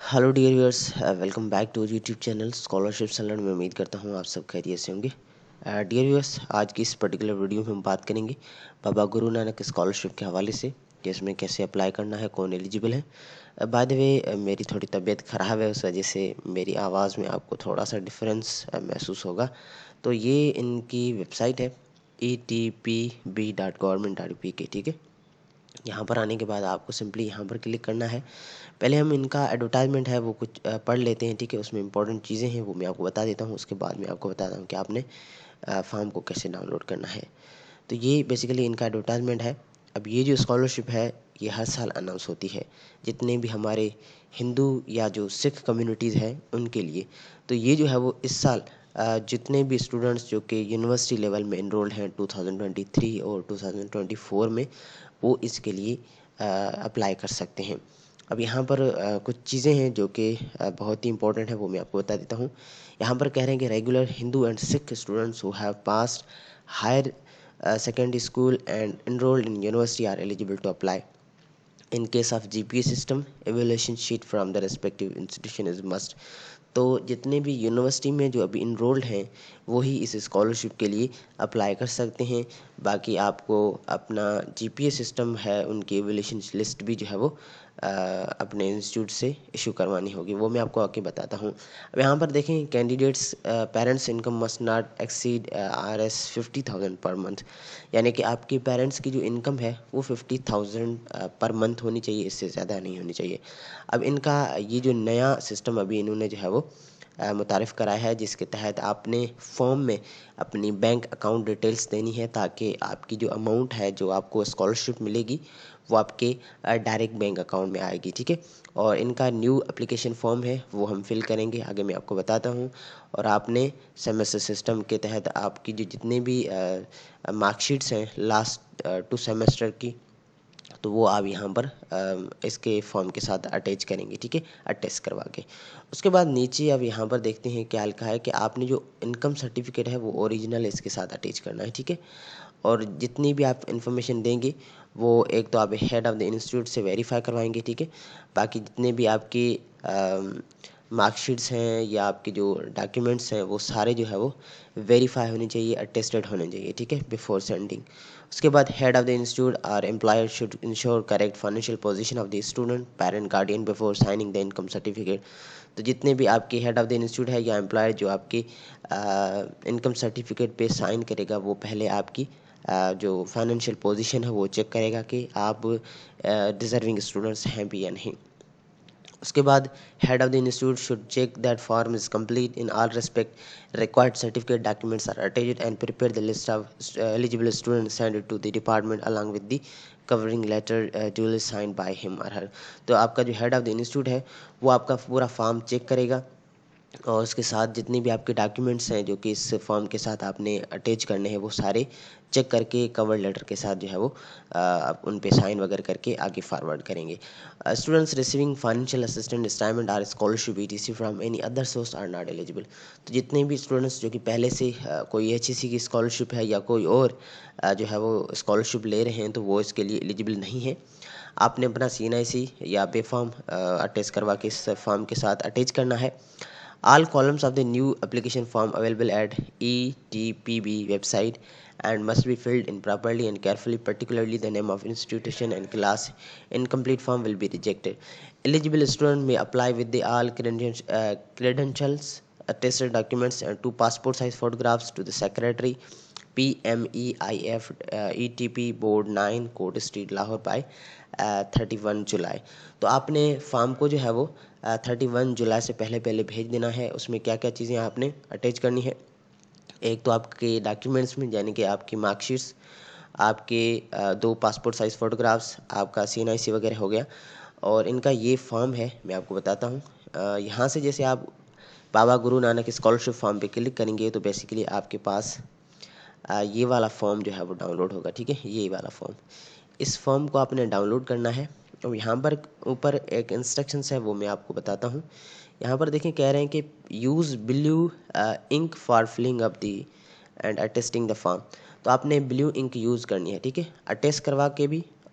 Hello dear viewers, welcome back to YouTube channel scholarship salad में। उम्मीद करता हूँ आप सब खैरियत से होंगे। डियर व्यूअर्स, आज की इस पर्टिकुलर वीडियो में हम बात करेंगे बाबा गुरु नानक स्कॉलरशिप के हवाले से कि इसमें कैसे अप्लाई करना है, कौन एलिजिबल है। बाय द वे, मेरी थोड़ी तबीयत ख़राब है, उस वजह से मेरी आवाज़ में आपको थोड़ा सा डिफरेंस महसूस होगा। तो ये इनकी वेबसाइट है etpb.government.pk, ठीक है। यहाँ पर आने के बाद आपको सिंपली यहाँ पर क्लिक करना है। पहले हम इनका एडवर्टाइजमेंट है वो कुछ पढ़ लेते हैं, ठीक है। उसमें इंपॉर्टेंट चीज़ें हैं वो मैं आपको बता देता हूँ, उसके बाद मैं आपको बताता हूँ कि आपने फॉर्म को कैसे डाउनलोड करना है। तो ये बेसिकली इनका एडवर्टाइजमेंट है। अब ये जो स्कॉलरशिप है ये हर साल अनाउंस होती है जितने भी हमारे हिंदू या जो सिख कम्युनिटीज़ हैं उनके लिए। तो ये जो है वो इस साल जितने भी स्टूडेंट्स जो कि यूनिवर्सिटी लेवल में इनरोल्ड हैं 2023 और 2024 में, वो इसके लिए अप्लाई कर सकते हैं। अब यहाँ पर कुछ चीज़ें हैं जो कि बहुत ही इंपॉर्टेंट है, वो मैं आपको बता देता हूँ। यहाँ पर कह रहे हैं कि regular Hindu and Sikh students who have passed higher secondary school and enrolled in university are eligible to apply. In case of GPA system, evaluation sheet from the respective institution is must. तो जितने भी यूनिवर्सिटी में जो अभी enrolled हैं वही इस scholarship के लिए अप्लाई कर सकते हैं। बाकी आपको अपना जीपीए सिस्टम है, उनकी एवल्यूशन लिस्ट भी जो है वो अपने इंस्टीट्यूट से इशू करवानी होगी, वो मैं आपको आके बताता हूँ। अब यहाँ पर देखें, candidates parents income must not exceed Rs 50,000 per month, यानी कि आपके पेरेंट्स की जो इनकम है वो 50,000 पर मंथ होनी चाहिए, इससे ज़्यादा नहीं होनी चाहिए। अब इनका ये जो नया सिस्टम अभी इन्होंने जो है वो मुतारिफ़ कराया है, जिसके तहत आपने फॉर्म में अपनी बैंक अकाउंट डिटेल्स देनी है ताकि आपकी जो अमाउंट है जो आपको स्कॉलरशिप मिलेगी वो आपके डायरेक्ट बैंक अकाउंट में आएगी, ठीक है। और इनका न्यू एप्लीकेशन फॉर्म है वो हम फिल करेंगे, आगे मैं आपको बताता हूँ। और आपने सेमेस्टर सिस्टम के तहत आपकी जो जितने भी मार्कशीट्स हैं लास्ट 2 सेमेस्टर की, तो वो आप यहाँ पर इसके फॉर्म के साथ अटैच करेंगे, ठीक है, अटैच करवा के। उसके बाद नीचे अब यहाँ पर देखते हैं क्या लिखा है कि आपने जो इनकम सर्टिफिकेट है वो ओरिजिनल इसके साथ अटैच करना है, ठीक है। और जितनी भी आप इन्फॉर्मेशन देंगे वो एक तो आप हेड ऑफ़ द इंस्टीट्यूट से वेरीफाई करवाएंगे, ठीक है। बाकी जितने भी आपके मार्कशीट्स हैं या आपके जो डॉक्यूमेंट्स हैं वो सारे जो है वो वेरीफाई होने चाहिए, अटेस्टेड होने चाहिए, ठीक है, बिफोर सेंडिंग। उसके बाद हेड ऑफ़ द इंस्टीट्यूट और employer should ensure correct financial position of the student parent guardian before signing the income certificate. तो जितने भी आपके हेड ऑफ़ द इंस्टीट्यूट है या एम्प्लॉयर जो आपकी इनकम सर्टिफिकेट पे साइन करेगा वो पहले आपकी जो फाइनेंशियल पोजीशन है वो चेक करेगा कि आप डिज़र्विंग स्टूडेंट्स हैं भी या नहीं। उसके बाद head of the institute should check that form is complete in all respect required certificate documents are attached and prepare the list of eligible student send it to the department along with the covering letter duly signed by him और her. तो आपका जो head of the institute है वो आपका पूरा form check करेगा और उसके साथ जितने भी आपके डॉक्यूमेंट्स हैं जो कि इस फॉर्म के साथ आपने अटैच करने हैं वो सारे चेक करके कवर लेटर के साथ जो है वो आप उन पे साइन वगैरह करके आगे फॉरवर्ड करेंगे। Students receiving financial assistant stipend or scholarship ETC from any other source are not eligible. तो जितने भी स्टूडेंट्स जो कि पहले से कोई एचईसी की स्कॉलरशिप है या कोई और जो है वो स्कॉलरशिप ले रहे हैं तो वो इसके लिए एलिजिबल नहीं है। आपने अपना CNIC या पे फॉर्म अटैच करवा के इस फॉर्म के साथ अटैच करना है। All columns of the new application form available at ETPB website and must be filled in properly and carefully, particularly the name of institution and class. Incomplete form will be rejected. Eligible student may apply with the all credentials, attested documents and 2 passport size photographs to the secretary PMEIF ETP Board 9 Court Street Lahore by 31 जुलाई। तो आपने form को जो है वो 31 जुलाई से पहले पहले भेज देना है। उसमें क्या क्या चीज़ें आपने अटैच करनी है, एक तो आपके डॉक्यूमेंट्स में यानी कि आपकी मार्कशीट्स, आपके 2 पासपोर्ट साइज़ फ़ोटोग्राफ्स, आपका CNIC वगैरह हो गया। और इनका ये फॉर्म है मैं आपको बताता हूँ। यहाँ से जैसे आप बाबा गुरु नानक स्कॉलरशिप फॉर्म पे क्लिक करेंगे तो बेसिकली आपके पास ये वाला फॉर्म जो है वो डाउनलोड होगा, ठीक है, ये वाला फॉर्म। इस फॉर्म को आपने डाउनलोड करना है और यहाँ पर ऊपर एक इंस्ट्रक्शंस है वो मैं आपको बताता हूँ। यहाँ पर देखें कह रहे हैं कि use blue ink for filling up the and attesting the form. तो आपने ब्लू इंक यूज़ करनी है, ठीक है, अटेस्ट करवा के भी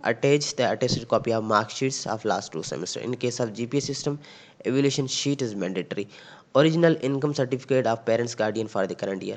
attach the attested copy of mark sheets of last 2 semester. In case of GPA system, evaluation sheet is mandatory. Original income certificate of parents guardian for the current year.